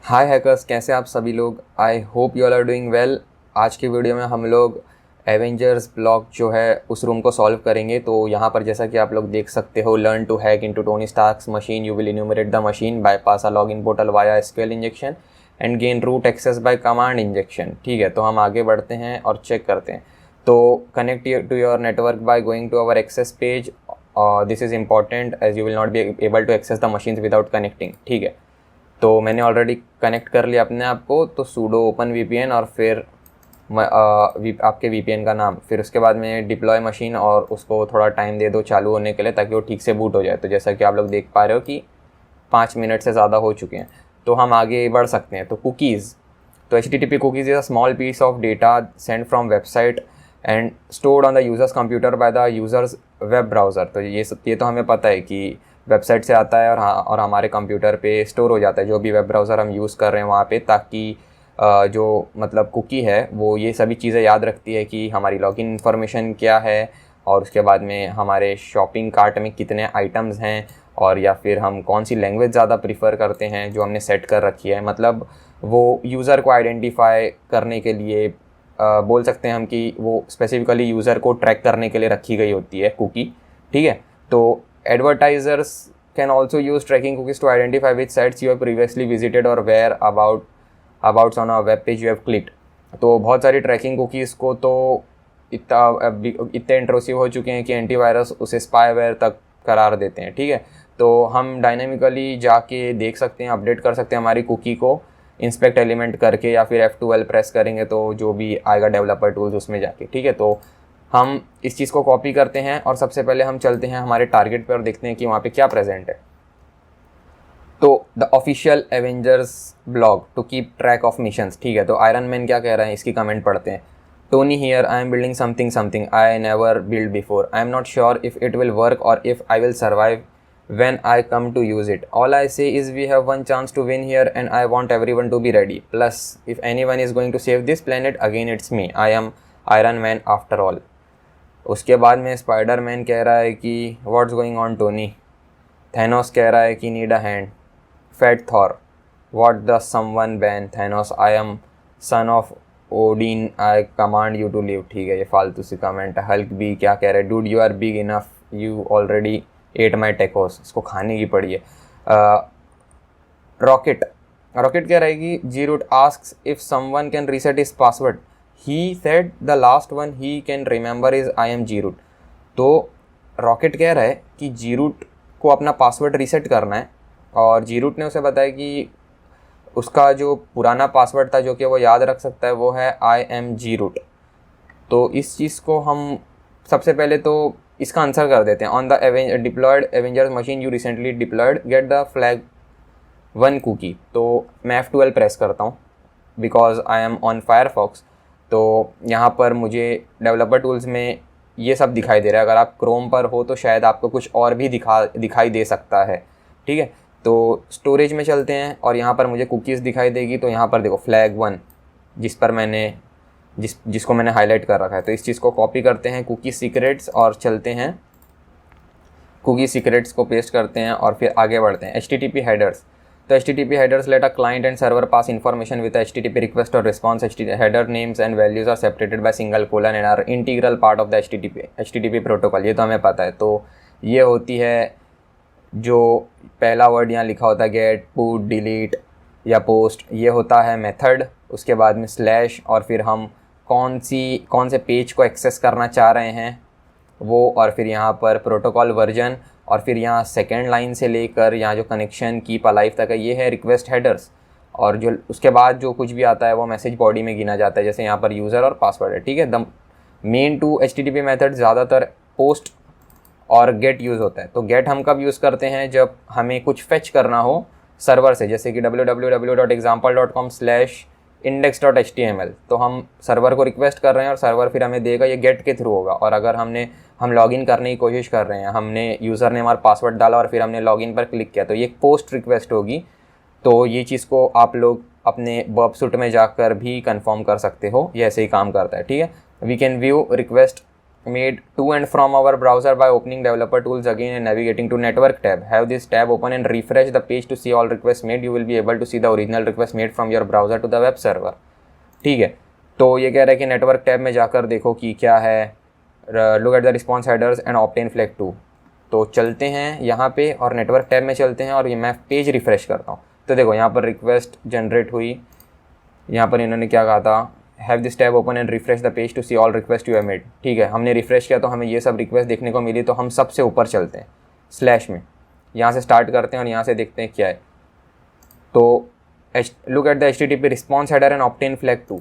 हाय hackers, कैसे आप सभी लोग। I hope you all are doing well. आज की वीडियो में हम लोग एवेंजर्स ब्लॉक जो है उस रूम को सॉल्व करेंगे। तो यहाँ पर जैसा कि आप लोग देख सकते हो, learn to hack into Tony Stark's machine, you will enumerate the machine, bypass a login portal via SQL injection and gain root access by command injection. ठीक है, तो हम आगे बढ़ते हैं और चेक करते हैं। तो connect to your network by going to our access page. This is important as you will not be able to access the machines without connecting. ठीक है, तो मैंने ऑलरेडी कनेक्ट कर लिया अपने आप को। तो सूडो ओपन वीपीएन और फिर आपके वीपीएन का नाम, फिर उसके बाद में डिप्लॉय मशीन और उसको थोड़ा टाइम दे दो चालू होने के लिए ताकि वो ठीक से बूट हो जाए। तो जैसा कि आप लोग देख पा रहे हो कि 5 मिनट से ज़्यादा हो चुके हैं, तो हम आगे बढ़ सकते हैं। तो कुकीज़, तो HTTP cookies is a small piece of data sent from website and stored on the user's computer by the user's web browser। तो ये तो हमें पता है कि वेबसाइट से आता है और हमारे कंप्यूटर पे स्टोर हो जाता है, जो भी वेब ब्राउज़र हम यूज़ कर रहे हैं वहाँ पे, ताकि जो मतलब कुकी है वो ये सभी चीज़ें याद रखती है कि हमारी लॉगिन इन्फॉर्मेशन क्या है और उसके बाद में हमारे शॉपिंग कार्ट में कितने आइटम्स हैं, और या फिर हम कौन सी लैंग्वेज ज़्यादा प्रीफर करते हैं जो हमने सेट कर रखी है। मतलब वो यूज़र को आइडेंटिफाई करने के लिए बोल सकते हैं हम कि वो स्पेसिफिकली यूज़र को ट्रैक करने के लिए रखी गई होती है कुकी। ठीक है, तो advertisers can also use tracking cookies to identify which sites you have previously visited or where abouts on a web page you have clicked। तो बहुत सारी ट्रैकिंग कुकीज़ को तो इतने इंट्रूसिव हो चुके हैं कि एंटीवायरस उसे स्पाईवेयर तक करार देते हैं। ठीक है, तो हम डायनेमिकली जाके देख सकते हैं, अपडेट कर सकते हैं हमारी कुकी को इंस्पेक्ट एलिमेंट करके, या फिर F12 प्रेस करेंगे तो जो भी आएगा डेवलपर टूल्स उसमें जाके। ठीक है, तो हम इस चीज़ को कॉपी करते हैं और सबसे पहले हम चलते हैं हमारे टारगेट पर और देखते हैं कि वहाँ पे क्या प्रेजेंट है। तो the official Avengers blog to keep track of missions. ठीक है, तो आयरन मैन क्या कह रहा है इसकी कमेंट पढ़ते हैं। Tony here, I am building something I never build before. I am not sure if it will work or if I will survive when I come to use it. All I say is we have one chance to win here and I want everyone to be ready. Plus, if anyone is going to save this planet, again it's me. I am Iron Man after all. उसके बाद में Spiderman कह रहा है कि what's going on Tony. Thanos कह रहा है कि need a hand. Fat Thor, what the someone ban Thanos, I am son of Odin, I command you to live. ठीक है, ये फालतू सी कमेंट है। हल्क भी क्या कह रहे हैं, dude you are big enough, you already ate my tacos, इसको खाने की पड़ी है। रॉकेट कह रहा है कि Groot asks if someone can reset his password, he said the last one he can remember is I am G-root। तो रॉकेट कह रहा है कि G-root को अपना पासवर्ड रीसेट करना है और G-root ने उसे बताया कि उसका जो पुराना पासवर्ड था जो कि वो याद रख सकता है वो है I am G-root। तो इस चीज़ को हम सबसे पहले तो इसका आंसर कर देते हैं। On the deployed Avengers machine you recently deployed, get the flag 1 cookie. तो मैं F12 प्रेस करता हूँ because I am on Firefox. तो यहाँ पर मुझे डेवलपर टूल्स में ये सब दिखाई दे रहा है। अगर आप क्रोम पर हो तो शायद आपको कुछ और भी दिखाई दे सकता है। ठीक है, तो स्टोरेज में चलते हैं और यहाँ पर मुझे कुकीज़ दिखाई देगी। तो यहाँ पर देखो फ्लैग 1 जिस पर मैंने जिसको मैंने हाईलाइट कर रखा है। तो इस चीज़ को कॉपी करते हैं कुकी सीक्रेट्स और चलते हैं कुकी सीक्रेट्स को पेस्ट करते हैं और फिर आगे बढ़ते हैं। HTTP हेडर्स, तो HTTP headers let a client and server pass information with a HTTP request or response। header names and values are separated by single colon and are integral part of the HTTP protocol। ये तो हमें पता है। तो ये होती है जो पहला वर्ड यहाँ लिखा होता है गेट, पुट, डिलीट या पोस्ट, ये होता है मेथड। उसके बाद में स्लैश और फिर हम कौन से पेज को एक्सेस करना चाह रहे हैं वो, और फिर यहाँ पर प्रोटोकॉल वर्जन, और फिर यहाँ सेकेंड लाइन से लेकर यहाँ जो कनेक्शन कीप अलाइव तक है ये है रिक्वेस्ट हेडर्स। और जो उसके बाद जो कुछ भी आता है वो मैसेज बॉडी में गिना जाता है, जैसे यहाँ पर यूज़र और पासवर्ड है। ठीक है, द मेन 2 HTTP मेथड ज़्यादातर पोस्ट और गेट यूज़ होता है। तो गेट हम कब यूज़ करते हैं, जब हमें कुछ फेच करना हो सर्वर से, जैसे कि www.example.com/index.html। तो हम सर्वर को रिक्वेस्ट कर रहे हैं और सर्वर फिर हमें देगा, ये गेट के थ्रू होगा। और अगर हम लॉगिन करने की कोशिश कर रहे हैं, हमने यूज़र ने हमारा पासवर्ड डाला और फिर हमने लॉगिन पर क्लिक किया, तो ये पोस्ट रिक्वेस्ट होगी। तो ये चीज़ को आप लोग अपने बर्ब सूट में जाकर भी कंफर्म कर सकते हो, ये ऐसे ही काम करता है। ठीक है, we can view request made to and from our browser by opening developer tools again and navigating to network tab. Have this tab open and refresh the page to see all requests made. You will be able to see the original request made from your browser to the web server. ठीक है, तो ये कह रहा है कि network tab में जाकर देखो कि क्या है, look at the response headers and obtain flag 2। तो चलते हैं यहाँ पे और नेटवर्क टैब में चलते हैं और ये मैं पेज रिफ़्रेश करता हूँ। तो देखो यहाँ पर रिक्वेस्ट जनरेट हुई, यहाँ पर इन्होंने क्या कहा था, have this tab open and refresh the page to see all request you have made. ठीक है, हमने रिफ्रेश किया तो हमें ये सब रिक्वेस्ट देखने को मिली, तो हम सबसे ऊपर चलते हैं स्लैश में, यहाँ से स्टार्ट करते हैं और यहाँ से देखते हैं क्या है। तो look at the HTTP response header and obtain flag 2।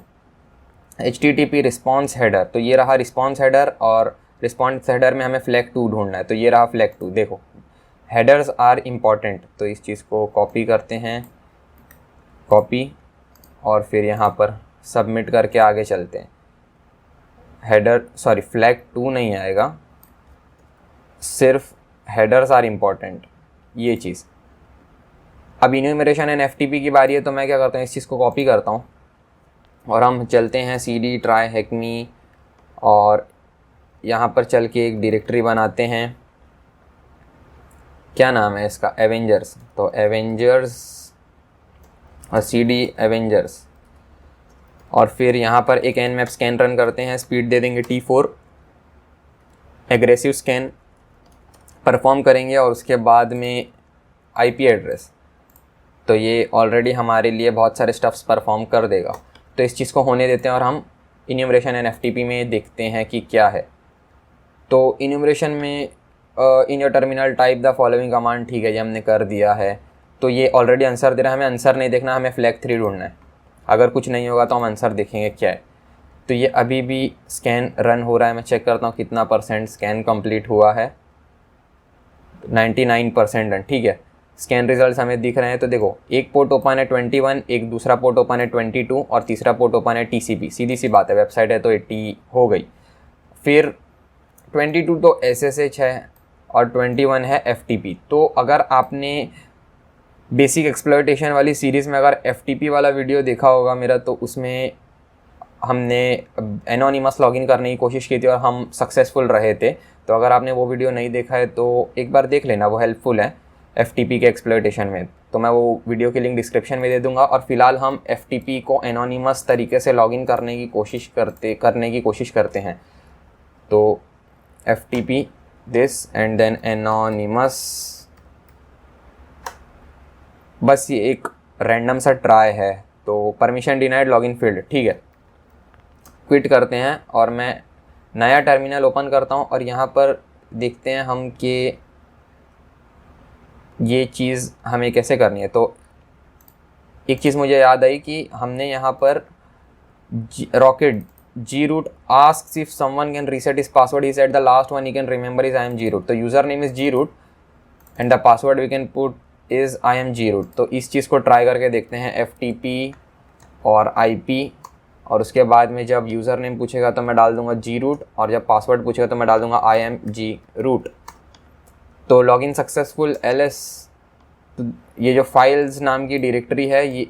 HTTP response header, तो ये रहा रिस्पॉन्स हेडर और रिस्पॉन्स हेडर में हमें फ्लैग 2 ढूंढना है, तो ये रहा फ्लैग 2। देखो हेडर्स आर इम्पॉर्टेंट, तो इस चीज़ को कॉपी करते हैं, कॉपी, और फिर यहाँ पर सबमिट करके आगे चलते हैं। हेडर सॉरी फ्लैग 2 नहीं आएगा, सिर्फ हेडर्स आर इम्पॉर्टेंट, ये चीज़। अब इन्यूमरेशन एंड FTP की बारी है, तो मैं क्या करता हूँ, इस चीज़ को कॉपी करता हूँ और हम चलते हैं CD try hack me और यहाँ पर चल के एक डायरेक्टरी बनाते हैं। क्या नाम है इसका, एवेंजर्स। तो एवेंजर्स और CD एवेंजर्स, और फिर यहाँ पर एक nmap स्कैन रन करते हैं, स्पीड दे देंगे T4, एग्रेसिव स्कैन परफॉर्म करेंगे और उसके बाद में IP एड्रेस। तो ये ऑलरेडी हमारे लिए बहुत सारे स्टफ्स परफॉर्म कर देगा, तो इस चीज़ को होने देते हैं और हम इन्यूमरेशन एंड FTP में देखते हैं कि क्या है। तो इन्यूमरेशन में in your terminal type the following command, ठीक है, ये हमने कर दिया है। तो ये ऑलरेडी आंसर दे रहा है, हमें आंसर नहीं देखना, हमें फ्लैग 3 ढूंढना है। अगर कुछ नहीं होगा तो हम आंसर देखेंगे क्या है। तो ये अभी भी स्कैन रन हो रहा है, मैं चेक करता हूँ कितना % स्कैन कंप्लीट हुआ है। 99% रन, ठीक है। स्कैन रिजल्ट्स हमें दिख रहे हैं, तो देखो एक पोर्ट ओपन है 21, एक दूसरा पोर्ट ओपन है 22 और तीसरा पोर्ट ओपन है TCP। सीधी सी बात है, वेबसाइट है तो 80 हो गई। फिर 22 तो SSH है और 21 है FTP। तो अगर आपने बेसिक एक्सप्लॉयटेशन वाली सीरीज़ में अगर FTP वाला वीडियो देखा होगा मेरा, तो उसमें हमने एनोनिमस लॉगिन करने की कोशिश की थी और हम सक्सेसफुल रहे थे। तो अगर आपने वो वीडियो नहीं देखा है तो एक बार देख लेना, वो हेल्पफुल है FTP के एक्सप्लॉयटेशन में। तो मैं वो वीडियो की लिंक डिस्क्रिप्शन में दे दूंगा। और फिलहाल हम FTP को एनोनिमस तरीके से लॉगिन करने की कोशिश करते हैं। तो FTP this and then anonymous, बस ये एक रैंडम सा ट्राई है। तो परमिशन डिनाइड लॉगिन फील्ड, ठीक है, क्विट करते हैं और मैं नया टर्मिनल ओपन करता हूँ और यहाँ पर देखते हैं हम कि ये चीज़ हमें कैसे करनी है। तो एक चीज़ मुझे याद आई कि हमने यहाँ पर rocket groot asks if someone can reset his password. He said the last one he can remember is I am groot. तो user name is groot and the password we can put is I am groot. तो इस चीज़ को try करके देखते हैं, FTP और IP, और उसके बाद में जब यूज़र नेम पूछेगा तो मैं डाल दूंगा groot और जब पासवर्ड पूछेगा तो मैं डाल दूंगा I am groot। तो लॉगिन सक्सेसफुल LS। तो ये जो फाइल्स नाम की डायरेक्टरी है, ये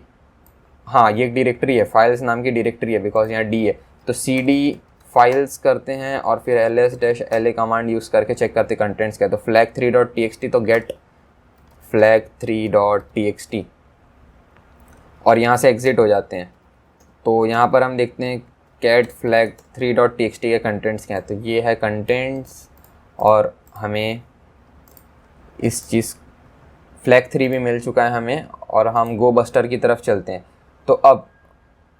हाँ ये एक डायरेक्टरी है, फाइल्स नाम की डायरेक्टरी है, बिकॉज यहाँ D है। तो CD फाइल्स करते हैं और फिर ls-la कमांड यूज़ करके चेक करते कंटेंट्स क्या है। तो flag3.txt, तो गेट flag3.txt और यहाँ से एग्ज़िट हो जाते हैं। तो यहाँ पर हम देखते हैं get flag3.txt के कंटेंट्स क्या है। तो ये है कंटेंट्स और हमें इस चीज़ flag3 भी मिल चुका है हमें, और हम गो बस्टर की तरफ चलते हैं। तो अब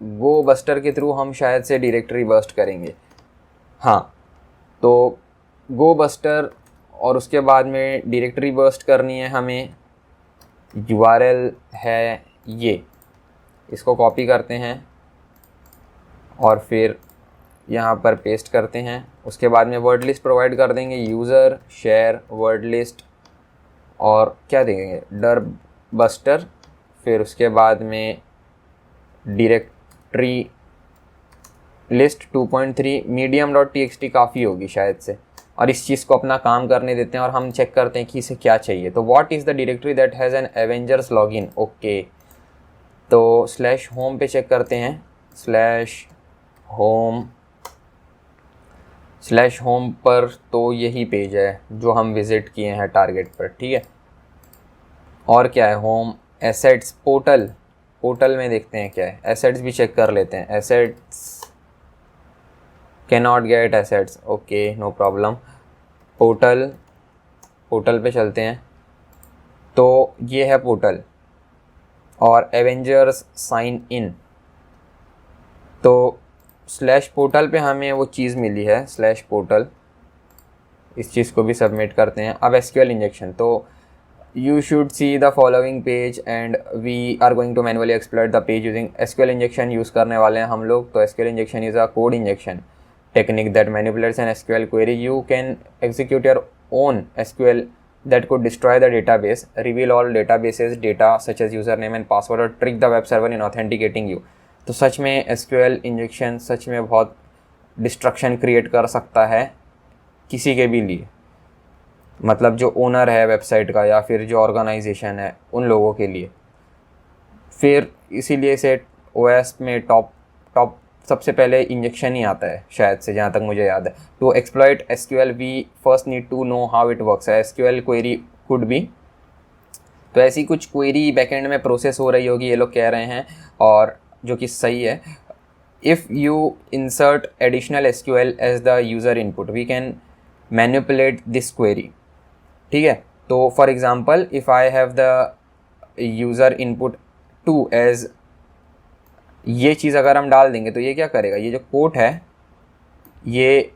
गो बस्टर के थ्रू हम शायद से डायरेक्टरी बस्ट करेंगे। हाँ, तो गो बस्टर और उसके बाद में डायरेक्टरी बस्ट करनी है हमें। URL है ये, इसको कॉपी करते हैं और फिर यहाँ पर पेस्ट करते हैं। उसके बाद में वर्ड लिस्ट प्रोवाइड कर देंगे, यूज़र शेयर वर्ड लिस्ट, और क्या देंगे डर बस्टर। फिर उसके बाद में डायरेक्टरी लिस्ट 2.3 medium.txt काफ़ी होगी शायद से, और इस चीज़ को अपना काम करने देते हैं और हम चेक करते हैं कि इसे क्या चाहिए। तो what is the directory that has an Avengers login. Okay, तो /home पे चेक करते हैं, /home स्लैश होम पर तो यही पेज है जो हम विज़िट किए हैं टारगेट पर, ठीक है। और क्या है, होम, एसेट्स, पोर्टल, पोर्टल में देखते हैं क्या है, एसेट्स भी चेक कर लेते हैं। Assets, can not get assets, okay no problem. Portal, portal पे चलते हैं। तो ये है पोर्टल और एवेंजर्स साइन इन। तो स्लैश पोर्टल पे हमें वो चीज़ मिली है, स्लैश पोर्टल, इस चीज़ को भी सबमिट करते हैं। अब एसक्यूएल इंजेक्शन, तो you should see the following page and we are going to manually exploit the page using SQL injection use करने वाले हैं हम लोग। तो SQL injection is a code injection technique that manipulates an SQL query. You can execute your own SQL that could destroy the database, reveal all databases data such as username and password, और trick the web server in authenticating you. तो सच में SQL injection सच में बहुत destruction create कर सकता है किसी के भी लिए, मतलब जो ओनर है वेबसाइट का या फिर जो ऑर्गेनाइजेशन है उन लोगों के लिए। फिर इसीलिए से ओएस में टॉप सबसे पहले इंजेक्शन ही आता है शायद से, जहाँ तक मुझे याद है। To exploit SQL we first need to know how it works है। एसक्यूएल क्वेरी कुड बी, तो ऐसी कुछ क्वेरी बैकएंड में प्रोसेस हो रही होगी, ये लोग कह रहे हैं, और जो कि सही है। If you insert additional SQL as the user input we can manipulate this query, ठीक है। तो for example if I have the user input 2 as, ये चीज़ अगर हम डाल देंगे तो ये क्या करेगा, ये जो कोट है, ये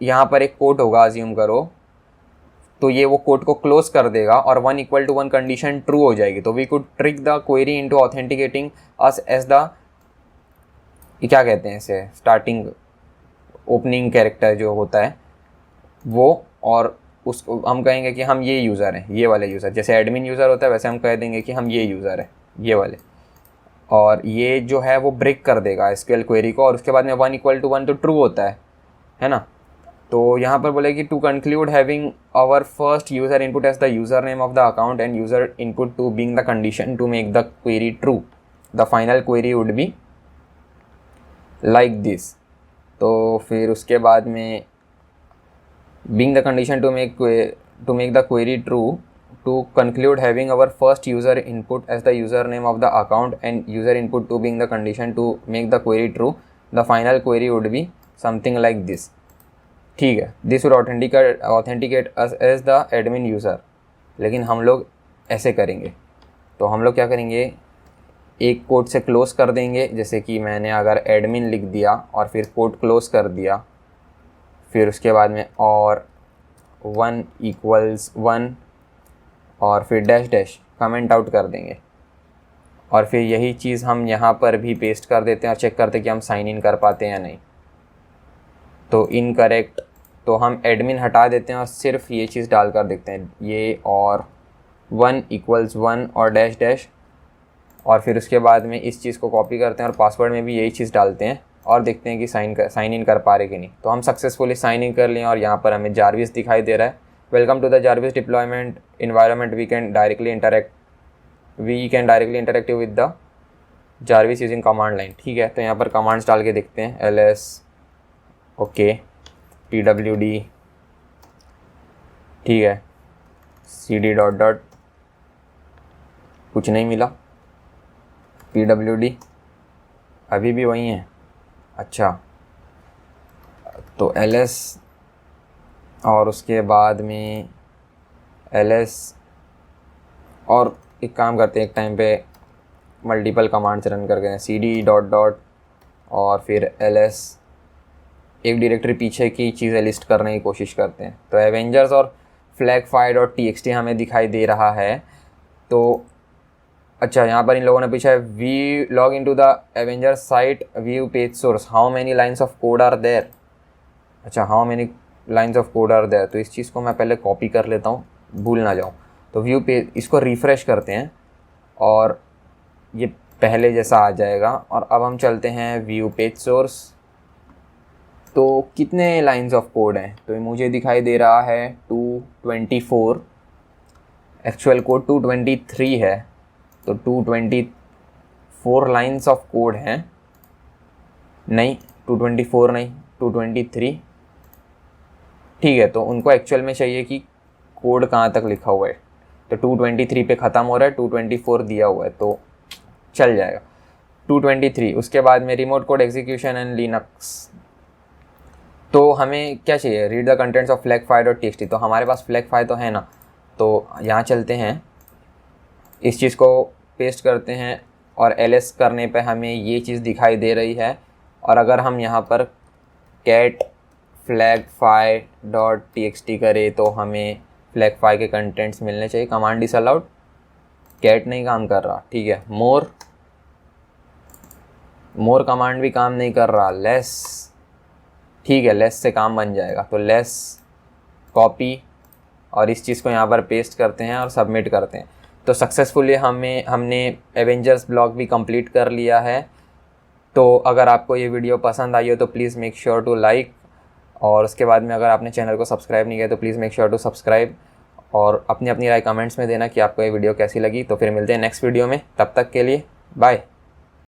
यहाँ पर एक कोट होगा अज्यूम करो, तो ये वो कोट को क्लोज कर देगा और 1 = 1 कंडीशन ट्रू हो जाएगी। तो we could trick the query into authenticating us as the, ये क्या कहते हैं इसे, स्टार्टिंग ओपनिंग कैरेक्टर जो होता है वो, और उसको हम कहेंगे कि हम ये यूज़र हैं, ये वाले यूज़र, जैसे एडमिन यूज़र होता है वैसे हम कह देंगे कि हम ये यूज़र हैं, ये वाले, और ये जो है वो ब्रेक कर देगा एसक्यूएल क्वेरी को, और उसके बाद में 1 = 1 तो ट्रू होता है ना। तो यहाँ पर बोले कि to conclude having our first user input as the user name of the account and user input two being the condition to make the query true, the final query would be like this. तो फिर उसके बाद में being the condition to make the query true, to conclude having our first user input as the username of the account and user input to being the condition to make the query true, the final query would be something like this, ठीक है। this would authenticate us as the admin user, लेकिन हम लोग ऐसे करेंगे। तो हम लोग क्या करेंगे, एक कोड से क्लोज कर देंगे, जैसे कि मैंने अगर एडमिन लिख दिया और फिर कोड क्लोज कर दिया, फिर उसके बाद में और 1 = 1 और फिर डैश डैश कमेंट आउट कर देंगे, और फिर यही चीज़ हम यहाँ पर भी पेस्ट कर देते हैं और चेक करते हैं कि हम साइन इन कर पाते हैं या नहीं। तो इनकरेक्ट, तो हम एडमिन हटा देते हैं और सिर्फ ये चीज़ डाल कर देखते हैं, ये, और 1 = 1 और डैश डैश, और फिर उसके बाद में इस चीज़ को कॉपी करते हैं और पासवर्ड में भी यही चीज़ डालते हैं और देखते हैं कि साइन इन कर पा रहे कि नहीं। तो हम सक्सेसफुली साइन इन कर लिए और यहाँ पर हमें जारविस दिखाई दे रहा है। Welcome to the Jarvis deployment environment, we can directly interact with the Jarvis using command line, ठीक है। तो यहाँ पर कमांड्स डाल के देखते हैं, ls, ओके, pwd, ठीक है, cd ... कुछ नहीं मिला, pwd अभी भी वही है, अच्छा। तो ls, और उसके बाद में ls, और एक काम करते हैं, एक टाइम पे मल्टीपल कमांड्स रन करके हैं, cd ... और फिर ls, एक डायरेक्टरी पीछे की चीज़ें लिस्ट करने की कोशिश करते हैं। तो एवेंजर्स और flagfire.txt हमें दिखाई दे रहा है। तो अच्छा, यहाँ पर इन लोगों ने पूछा है, we log in to the Avengers site, view page source, how many lines of code are there. अच्छा, how many lines of code are there, तो इस चीज़ को मैं पहले कॉपी कर लेता हूँ, भूल ना जाऊँ। तो व्यू पेज, इसको रिफ़्रेश करते हैं और ये पहले जैसा आ जाएगा। और अब हम चलते हैं व्यू पेज सोर्स। तो कितने लाइन्स ऑफ कोड हैं, तो मुझे दिखाई दे रहा है 224, एक्चुअल कोड 223 है, तो 224 लाइन्स ऑफ कोड हैं, नहीं 224 नहीं, 223, ठीक है, तो उनको एक्चुअल में चाहिए कि कोड कहाँ तक लिखा हुआ है, तो 223 पे ख़त्म हो रहा है, 224 दिया हुआ है तो चल जाएगा। 223 उसके बाद में remote code execution and Linux. तो हमें क्या चाहिए, read the contents of flag file और टीएक्सटी। तो हमारे पास फ्लैग फाइल तो है ना, तो यहाँ चलते हैं, इस चीज़ को पेस्ट करते हैं और ls करने पे हमें ये चीज़ दिखाई दे रही है। और अगर हम यहाँ पर cat flag file dot T करें तो हमें फ्लैग फाइल के कंटेंट्स मिलने चाहिए। कमांड इज अलाउड, कैट नहीं काम कर रहा, ठीक है। मोर कमांड भी काम नहीं कर रहा, लेस, ठीक है, लेस से काम बन जाएगा। तो लेस कॉपी और इस चीज़ को यहाँ पर पेस्ट करते हैं और सबमिट करते हैं। तो सक्सेसफुली हमने एवेंजर्स ब्लॉग भी कंप्लीट कर लिया है। तो अगर आपको ये वीडियो पसंद आई हो तो please make sure to like, और उसके बाद में अगर आपने चैनल को सब्सक्राइब नहीं किया तो please make sure to subscribe, और अपनी राय कमेंट्स में देना कि आपको ये वीडियो कैसी लगी। तो फिर मिलते हैं नेक्स्ट वीडियो में, तब तक के लिए बाय।